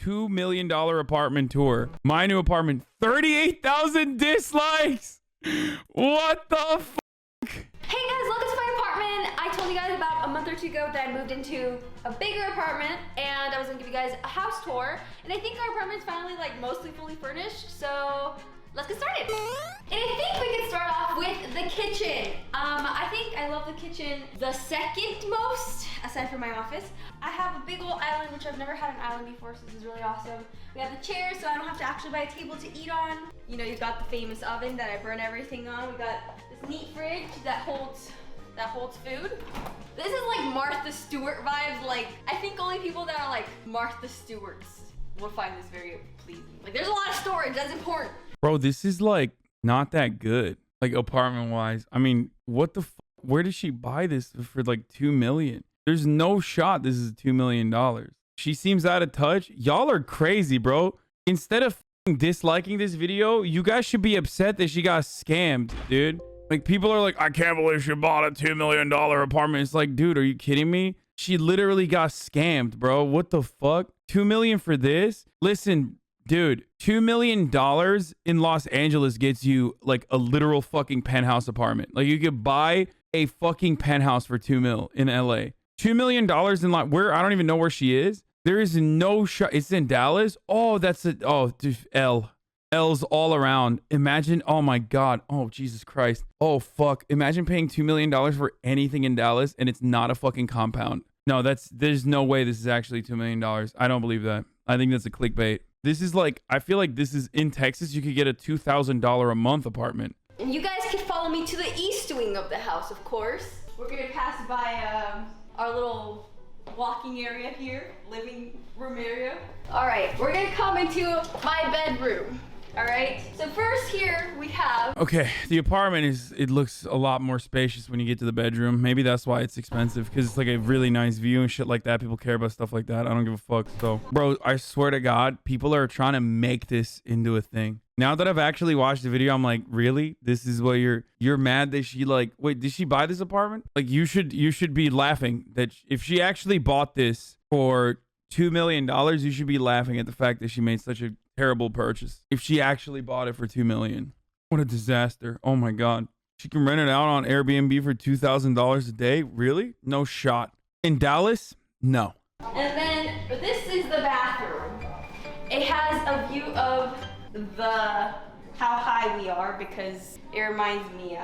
$2 million apartment tour. My new apartment, 38,000 dislikes. What the fuck? Hey guys, welcome to my apartment. I told you guys about a month or two ago that I moved into a bigger apartment and I was gonna give you guys a house tour. And I think our apartment's finally like mostly fully furnished, so let's get started. And I think we can start off with the kitchen. I think I love the kitchen the second most, aside from my office. I have a big old island, which I've never had an island before, so this is really awesome. We have the chairs, so I don't have to actually buy a table to eat on. You know, you've got the famous oven that I burn everything on. We got this neat fridge that holds food. This is like Martha Stewart vibes. Like, I think only people that are like Martha Stewarts will find this very pleasing. Like, there's a lot of storage, that's important. Bro, this is like not that good. Like apartment wise. I mean, what the where did she buy this for like 2 million? There's no shot this is $2 million. She seems out of touch. Y'all are crazy, bro. Instead of disliking this video, you guys should be upset that she got scammed, dude. Like, people are like, I can't believe she bought a $2 million apartment. It's like, dude, are you kidding me? She literally got scammed, bro. What the fuck? 2 million for this? Listen, dude, $2 million in Los Angeles gets you like a literal fucking penthouse apartment. Like, you could buy a fucking penthouse for 2 mil in LA. $2 million in like where I don't even know where she is. There is no shot. It's in Dallas. Oh, that's it. Oh, dude, L's all around. Imagine. Oh my God. Oh, Jesus Christ. Oh, fuck. Imagine paying $2 million for anything in Dallas and it's not a fucking compound. No, there's no way this is actually $2 million. I don't believe that. I think that's a clickbait. This is like, I feel like this is in Texas. You could get a $2,000 a month apartment. And you guys can follow me to the east wing of the house, of course. We're gonna pass by our little walking area here, living room area. All right, we're gonna come into my bedroom. All right, so first here we have... Okay, the apartment it looks a lot more spacious when you get to the bedroom. Maybe that's why it's expensive, because it's like a really nice view and shit like that. People care about stuff like that. I don't give a fuck. So, bro, I swear to God, people are trying to make this into a thing. Now that I've actually watched the video, I'm like, really? This is what you're mad that she like, wait, did she buy this apartment? Like, you should be laughing that if she actually bought this for $2 million, you should be laughing at the fact that she made such a terrible purchase. If she actually bought it for 2 million, what a disaster. Oh my God. She can rent it out on Airbnb for $2,000 a day. Really? No shot. In Dallas? No. And then this is the bathroom. It has a view of how high we are, because it reminds me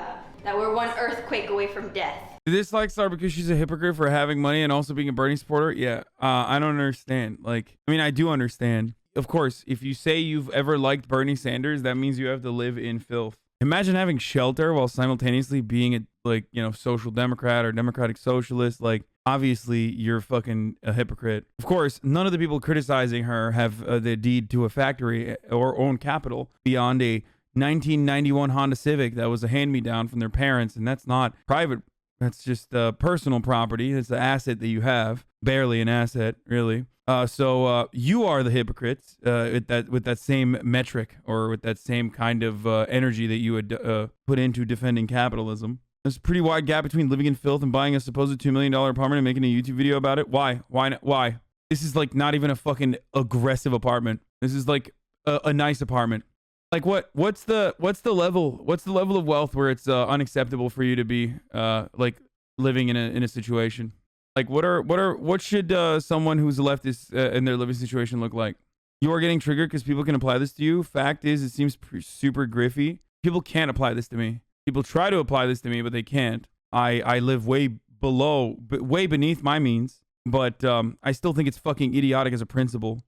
that we're one earthquake away from death. Did this like start because she's a hypocrite for having money and also being a Bernie supporter? Yeah. I don't understand. Like, I mean, I do understand. Of course, if you say you've ever liked Bernie Sanders, that means you have to live in filth. Imagine having shelter while simultaneously being a, like, you know, social democrat or democratic socialist. Like, obviously, you're fucking a hypocrite. Of course, none of the people criticizing her have the deed to a factory or own capital beyond a 1991 Honda Civic that was a hand-me-down from their parents, and that's not private. That's just personal property. It's an asset that you have. Barely an asset, really. So you are the hypocrites with that same metric, or with that same kind of energy that you would put into defending capitalism. There's a pretty wide gap between living in filth and buying a supposed $2 million apartment and making a YouTube video about it. Why? Why? This is like not even a fucking aggressive apartment. This is like a nice apartment. Like what's the level of wealth where it's unacceptable for you to be like living in a situation? Like what should someone who's a leftist in their living situation look like? You are getting triggered because people can apply this to you. Fact is, it seems super griffy. People can't apply this to me. People try to apply this to me, but they can't. I live way beneath my means, but I still think it's fucking idiotic as a principle.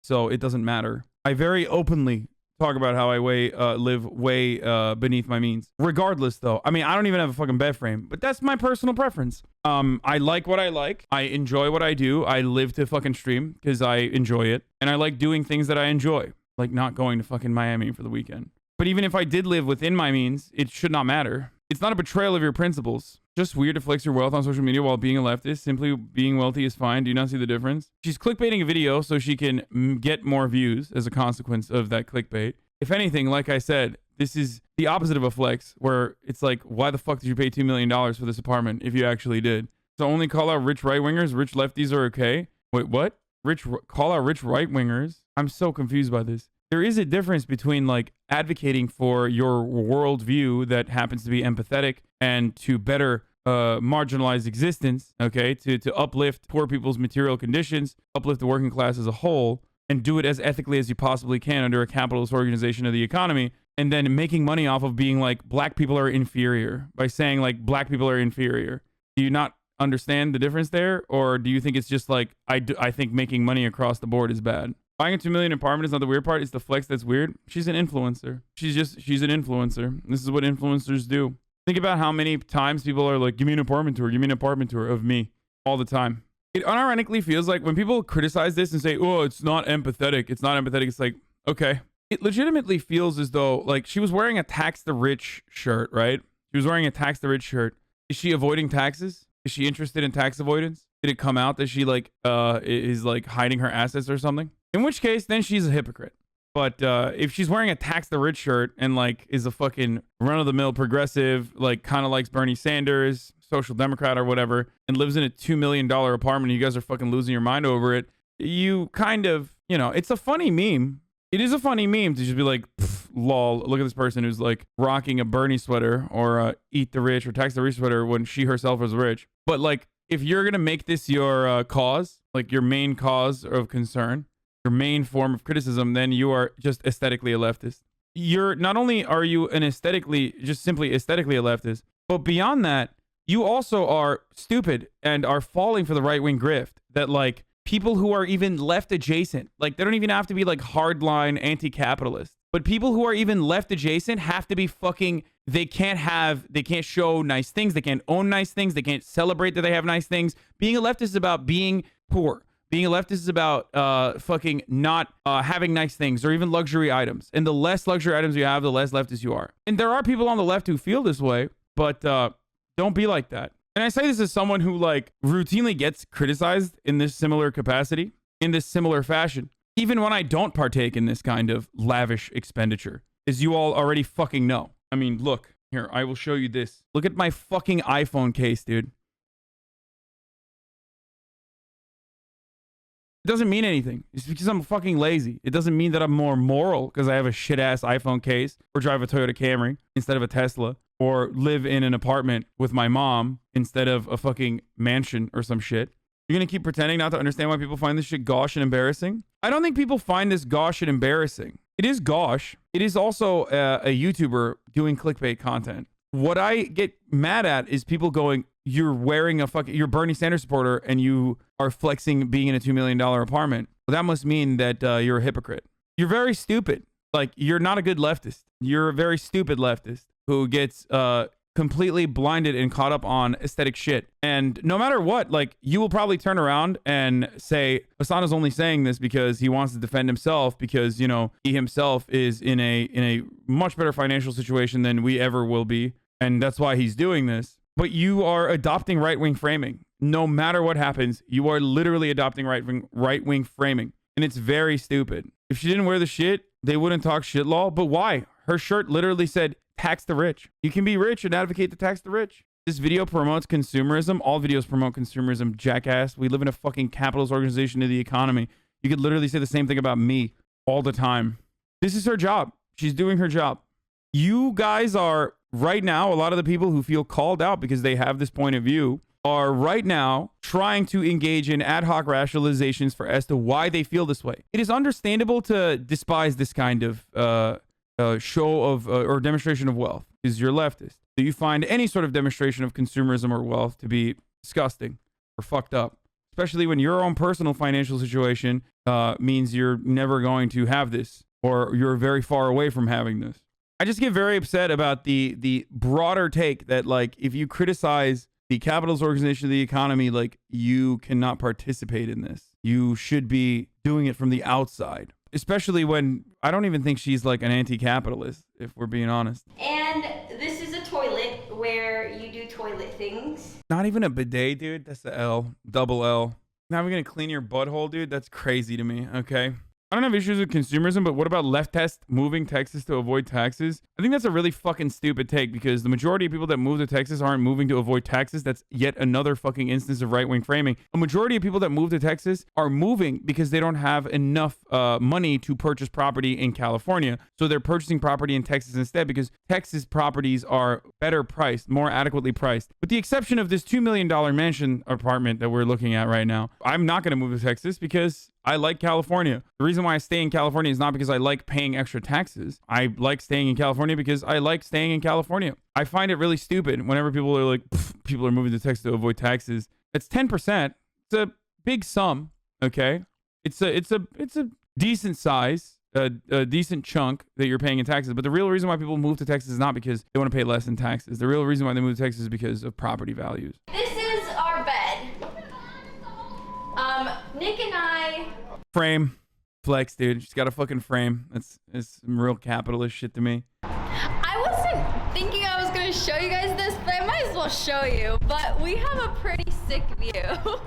So it doesn't matter. I very openly talk about how I live way beneath my means. Regardless, though, I mean, I don't even have a fucking bed frame, but that's my personal preference. I like what I like. I enjoy what I do. I live to fucking stream because I enjoy it, and I like doing things that I enjoy, like not going to fucking Miami for the weekend. But even if I did live within my means, it should not matter. It's not a betrayal of your principles. Just weird to flex your wealth on social media while being a leftist. Simply being wealthy is fine. Do you not see the difference? She's clickbaiting a video so she can get more views as a consequence of that clickbait. If anything, like I said, this is the opposite of a flex, where it's like, why the fuck did you pay $2 million for this apartment if you actually did? So only call out rich right-wingers, rich lefties are okay? Wait, what? call out rich right-wingers. I'm so confused by this. There is a difference between like advocating for your worldview that happens to be empathetic and to better marginalized existence, okay, to uplift poor people's material conditions, uplift the working class as a whole, and do it as ethically as you possibly can under a capitalist organization of the economy, and then making money off of being like black people are inferior by saying like black people are inferior. Do you not understand the difference there, or do you think it's just like I think making money across the board is bad? Buying a $2 million apartment is not the weird part. It's the flex that's weird. She's an influencer. She's an influencer. This is what influencers do. Think about how many times people are like, give me an apartment tour. Give me an apartment tour of me all the time. It unironically feels like when people criticize this and say, oh, it's not empathetic. It's not empathetic. It's like, okay. It legitimately feels as though like she was wearing a tax the rich shirt, right? She was wearing a tax the rich shirt. Is she avoiding taxes? Is she interested in tax avoidance? Did it come out that she like is like hiding her assets or something? In which case, then she's a hypocrite. But if she's wearing a tax the rich shirt and like is a fucking run-of-the-mill progressive, like kind of likes Bernie Sanders, social democrat or whatever, and lives in a $2 million apartment and you guys are fucking losing your mind over it, you kind of, you know, it's a funny meme. It is a funny meme to just be like, lol, look at this person who's like rocking a Bernie sweater or eat the rich or tax the rich sweater when she herself was rich. But like, if you're going to make this your cause, like your main cause of concern, your main form of criticism, then you are just aesthetically a leftist. You're not only are you just simply aesthetically a leftist, but beyond that, you also are stupid and are falling for the right-wing grift that like people who are even left adjacent, like they don't even have to be like hardline anti-capitalist, but people who are even left adjacent have to be fucking, they can't show nice things. They can't own nice things. They can't celebrate that they have nice things. Being a leftist is about being poor. Being a leftist is about fucking not having nice things or even luxury items. And the less luxury items you have, the less leftist you are. And there are people on the left who feel this way, but don't be like that. And I say this as someone who like routinely gets criticized in this similar capacity, in this similar fashion, even when I don't partake in this kind of lavish expenditure, as you all already fucking know. I mean, look, here, I will show you this. Look at my fucking iPhone case, dude. It doesn't mean anything. It's because I'm fucking lazy. It doesn't mean that I'm more moral because I have a shit ass iPhone case or drive a Toyota Camry instead of a Tesla or live in an apartment with my mom instead of a fucking mansion or some shit. You're going to keep pretending not to understand why people find this shit gauche and embarrassing? I don't think people find this gauche and embarrassing. It is gauche. It is also a YouTuber doing clickbait content. What I get mad at is people going, you're wearing you're Bernie Sanders supporter and you are flexing being in a $2 million apartment. Well, that must mean that you're a hypocrite. You're very stupid. Like, you're not a good leftist. You're a very stupid leftist who gets completely blinded and caught up on aesthetic shit. And no matter what, like, you will probably turn around and say, Hasan is only saying this because he wants to defend himself because, you know, he himself is in a much better financial situation than we ever will be. And that's why he's doing this. But you are adopting right-wing framing. No matter what happens, you are literally adopting right-wing framing. And it's very stupid. If she didn't wear the shit, they wouldn't talk shit law. But why? Her shirt literally said, tax the rich. You can be rich and advocate to tax the rich. This video promotes consumerism. All videos promote consumerism, jackass. We live in a fucking capitalist organization of the economy. You could literally say the same thing about me all the time. This is her job. She's doing her job. You guys are... Right now, a lot of the people who feel called out because they have this point of view are right now trying to engage in ad hoc rationalizations as to why they feel this way. It is understandable to despise this kind of show of or demonstration of wealth because you're leftist. So you find any sort of demonstration of consumerism or wealth to be disgusting or fucked up, especially when your own personal financial situation means you're never going to have this or you're very far away from having this. I just get very upset about the broader take that, like, if you criticize the capitalist organization of the economy, like, you cannot participate in this. You should be doing it from the outside, especially when I don't even think she's like an anti-capitalist, if we're being honest. And this is a toilet where you do toilet things. Not even a bidet, dude. That's the L, double L. Now we're going to clean your butthole, dude. That's crazy to me. Okay. I don't have issues with consumerism, but what about leftist moving Texas to avoid taxes? I think that's a really fucking stupid take because the majority of people that move to Texas aren't moving to avoid taxes. That's yet another fucking instance of right-wing framing. A majority of people that move to Texas are moving because they don't have enough money to purchase property in California. So they're purchasing property in Texas instead because Texas properties are better priced, more adequately priced. With the exception of this $2 million mansion apartment that we're looking at right now, I'm not going to move to Texas because I like California. The reason why I stay in California is not because I like paying extra taxes. I like staying in California because I like staying in California. I find it really stupid whenever people are like, people are moving to Texas to avoid taxes. It's 10%. It's a big sum, okay? It's a decent size, a decent chunk that you're paying in taxes. But the real reason why people move to Texas is not because they want to pay less in taxes. The real reason why they move to Texas is because of property values. This is our bed. Nick and I... Frame. Flex, dude. She's got a fucking frame. It's some real capitalist shit to me. I wasn't thinking I was going to show you guys this, but I might as well show you. But we have a pretty sick view.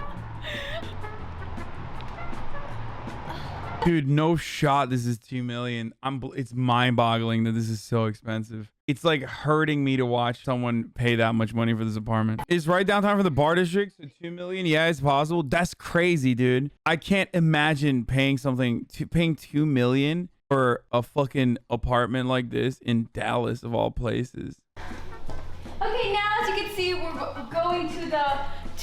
Dude, no shot this is $2 million. It's mind-boggling that this is so expensive. It's like hurting me to watch someone pay that much money for this apartment. Is right downtown for the bar district, so $2 million? Yeah, it's possible. That's crazy, dude. I can't imagine paying $2 million for a fucking apartment like this in Dallas of all places. Okay, now as you can see, we're going to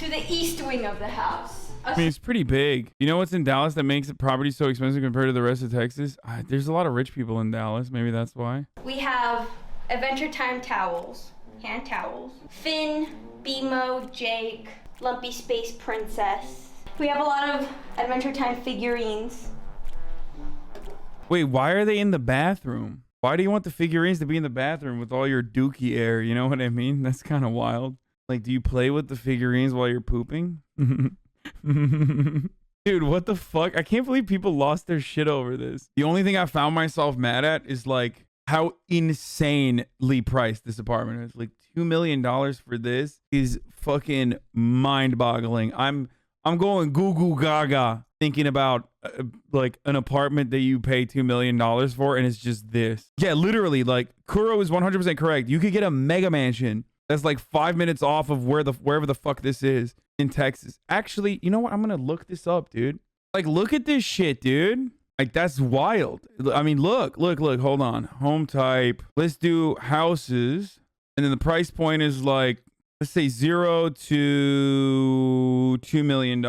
the east wing of the house. I mean, it's pretty big. You know what's in Dallas that makes the property so expensive compared to the rest of Texas? There's a lot of rich people in Dallas. Maybe that's why. We have Adventure Time towels, hand towels. Finn, BMO, Jake, Lumpy Space Princess. We have a lot of Adventure Time figurines. Wait, why are they in the bathroom? Why do you want the figurines to be in the bathroom with all your dookie air? You know what I mean? That's kind of wild. Like, do you play with the figurines while you're pooping? Dude, what the fuck? I can't believe people lost their shit over this. The only thing I found myself mad at is like how insanely priced this apartment is. Like $2 million for this is fucking mind-boggling. I'm going goo goo gaga thinking about like an apartment that you pay $2 million for, and it's just this. Yeah, literally, like Kuro is 100% correct. You could get a mega mansion that's like 5 minutes off of wherever the fuck this is in Texas. Actually, you know what? I'm gonna look this up, dude. Like, look at this shit, dude. Like, that's wild. I mean, look. Hold on. Home type. Let's do houses, and then the price point is like, let's say 0 to $2 million.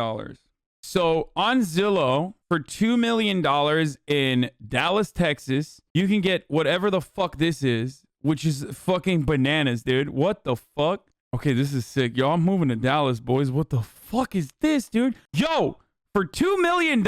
So on Zillow, for $2 million in Dallas, Texas, you can get whatever the fuck this is, which is fucking bananas, dude. What the fuck? Okay, this is sick. Yo, I'm moving to Dallas, boys. What the fuck is this, dude? Yo, for $2 million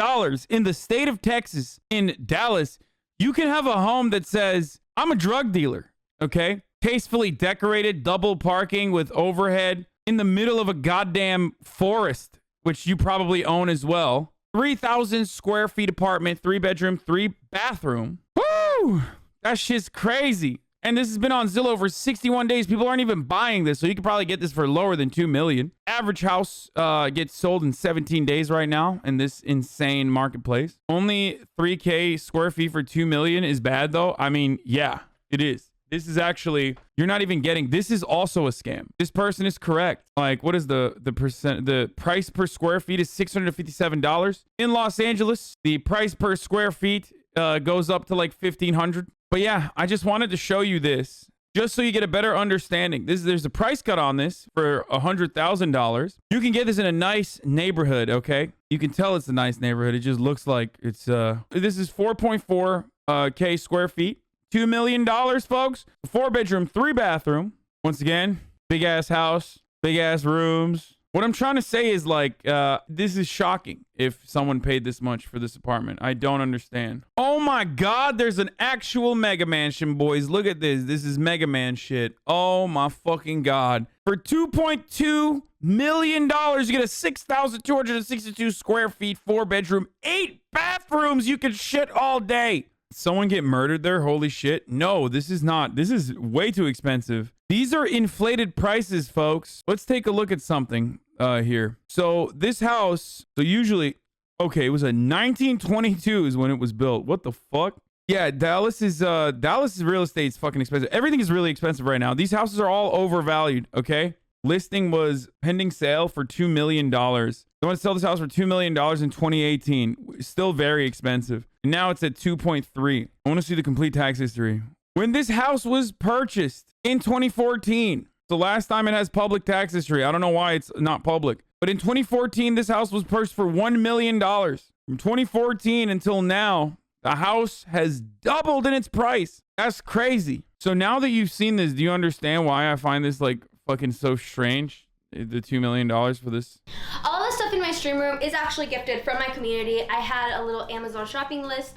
in the state of Texas, in Dallas, you can have a home that says, I'm a drug dealer, okay? Tastefully decorated, double parking with overhead in the middle of a goddamn forest, which you probably own as well. 3,000 square feet apartment, 3-bedroom, 3-bathroom. Woo! That shit's crazy. And this has been on Zillow for 61 days. People aren't even buying this, so you could probably get this for lower than $2 million. Average house gets sold in 17 days right now in this insane marketplace. Only 3K square feet for $2 million is bad, though. I mean, yeah, it is. This is actually, you're not even getting, this is also a scam. This person is correct. Like, what is the price per square feet is $657. In Los Angeles, the price per square feet goes up to like $1,500. But yeah, I just wanted to show you this just so you get a better understanding. There's a price cut on this for $100,000. You can get this in a nice neighborhood, okay? You can tell it's a nice neighborhood. It just looks like it's this is 4.4 K square feet. $2 million, folks. 4-bedroom, 3-bathroom. Once again, big ass house, big ass rooms. What I'm trying to say is like, this is shocking if someone paid this much for this apartment. I don't understand. Oh my God, there's an actual mega mansion, boys. Look at this. This is Mega Man shit. Oh my fucking God. For $2.2 million, you get a 6,262 square feet, 4-bedroom, 8 bathrooms. You can shit all day. Someone get murdered there? Holy shit. No, this is not. This is way too expensive. These are inflated prices, folks. Let's take a look at something here. So this house, so usually Okay, it was a 1922 is when it was built. What the fuck? Yeah, Dallas is real estate's fucking expensive. Everything is really expensive right now. These houses are all overvalued, okay? Listing was pending sale for $2 million. They want to sell this house for $2 million in 2018. Still very expensive. And now it's at 2.3. I want to see the complete tax history. When this house was purchased in 2014, the last time it has public tax history. I don't know why it's not public. But in 2014, this house was purchased for $1 million. From 2014 until now, the house has doubled in its price. That's crazy. So now that you've seen this, do you understand why I find this like fucking so strange? The $2 million for this. All the stuff in my stream room is actually gifted from my community. I had a little Amazon shopping list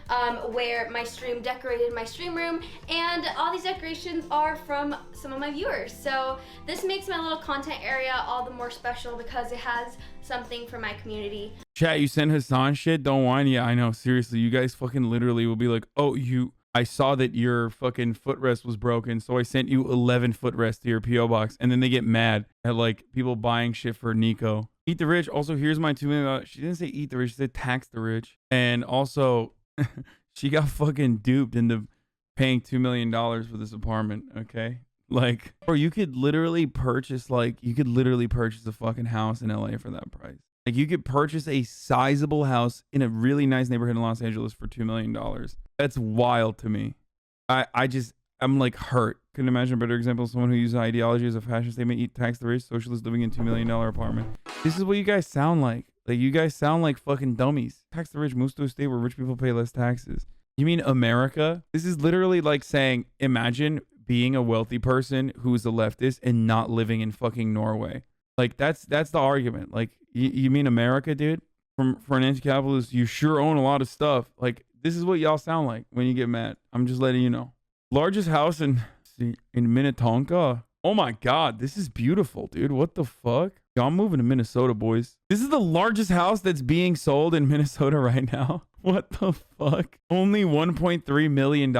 where my stream decorated my stream room, and all these decorations are from some of my viewers. So this makes my little content area all the more special because it has something from my community. Chat, you send Hasan shit? Don't whine. Yeah, I know. Seriously, you guys fucking literally will be like, oh, I saw that your fucking footrest was broken, so I sent you 11 footrests to your PO box, and then they get mad at like people buying shit for Nico. Eat the rich. Also, here's my $2 million. She didn't say eat the rich. She said tax the rich. And also, she got fucking duped into paying $2 million for this apartment. Okay, like, or you could literally purchase a fucking house in LA for that price. Like, you could purchase a sizable house in a really nice neighborhood in Los Angeles for $2 million. That's wild to me. I'm like hurt. Couldn't imagine a better example of someone who uses ideology as a fashion statement. Eat, tax the rich, socialist living in $2 million apartment. This is what you guys sound like. Like, you guys sound like fucking dummies. Tax the rich moves to a state where rich people pay less taxes. You mean America? This is literally like saying, imagine being a wealthy person who's a leftist and not living in fucking Norway. Like, that's the argument. Like, you mean America, dude? For an anti-capitalist, you sure own a lot of stuff. Like, this is what y'all sound like when you get mad. I'm just letting you know. Largest house in Minnetonka. Oh my God, this is beautiful, dude. What the fuck? Yo, I'm moving to Minnesota, boys. This is the largest house that's being sold in Minnesota right now. What the fuck? Only $1.3 million,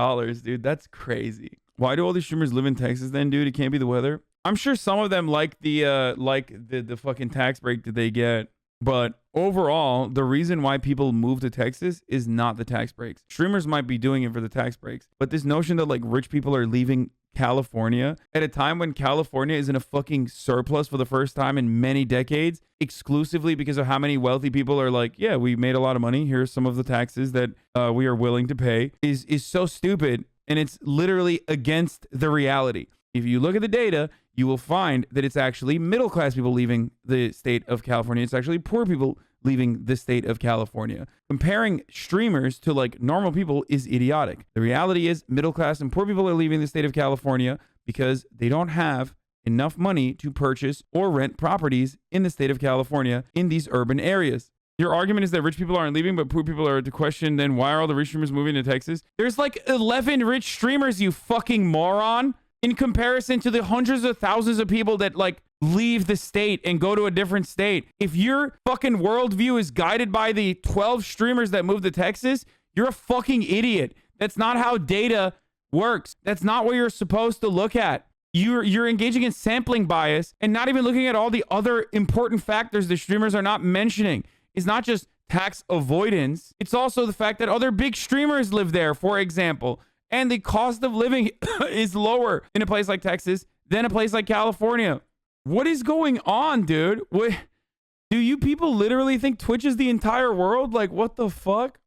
dude. That's crazy. Why do all these streamers live in Texas then, dude? It can't be the weather. I'm sure some of them like the fucking tax break that they get. But overall, the reason why people move to Texas is not the tax breaks. Streamers might be doing it for the tax breaks. But this notion that like rich people are leaving California at a time when California is in a fucking surplus for the first time in many decades, exclusively because of how many wealthy people are like, yeah, we made a lot of money. Here's some of the taxes that we are willing to pay, is so stupid. And it's literally against the reality. If you look at the data, you will find that it's actually middle-class people leaving the state of California. It's actually poor people leaving the state of California. Comparing streamers to like normal people is idiotic. The reality is middle-class and poor people are leaving the state of California because they don't have enough money to purchase or rent properties in the state of California in these urban areas. Your argument is that rich people aren't leaving, but poor people are to question, then why are all the rich streamers moving to Texas? There's like 11 rich streamers, you fucking moron. In comparison to the hundreds of thousands of people that like leave the state and go to a different state. If your fucking worldview is guided by the 12 streamers that moved to Texas, you're a fucking idiot. That's not how data works. That's not what you're supposed to look at. You're engaging in sampling bias and not even looking at all the other important factors the streamers are not mentioning. It's not just tax avoidance. It's also the fact that other big streamers live there, for example. And the cost of living is lower in a place like Texas than a place like California. What is going on, dude? What, do you people literally think Twitch is the entire world? Like, what the fuck?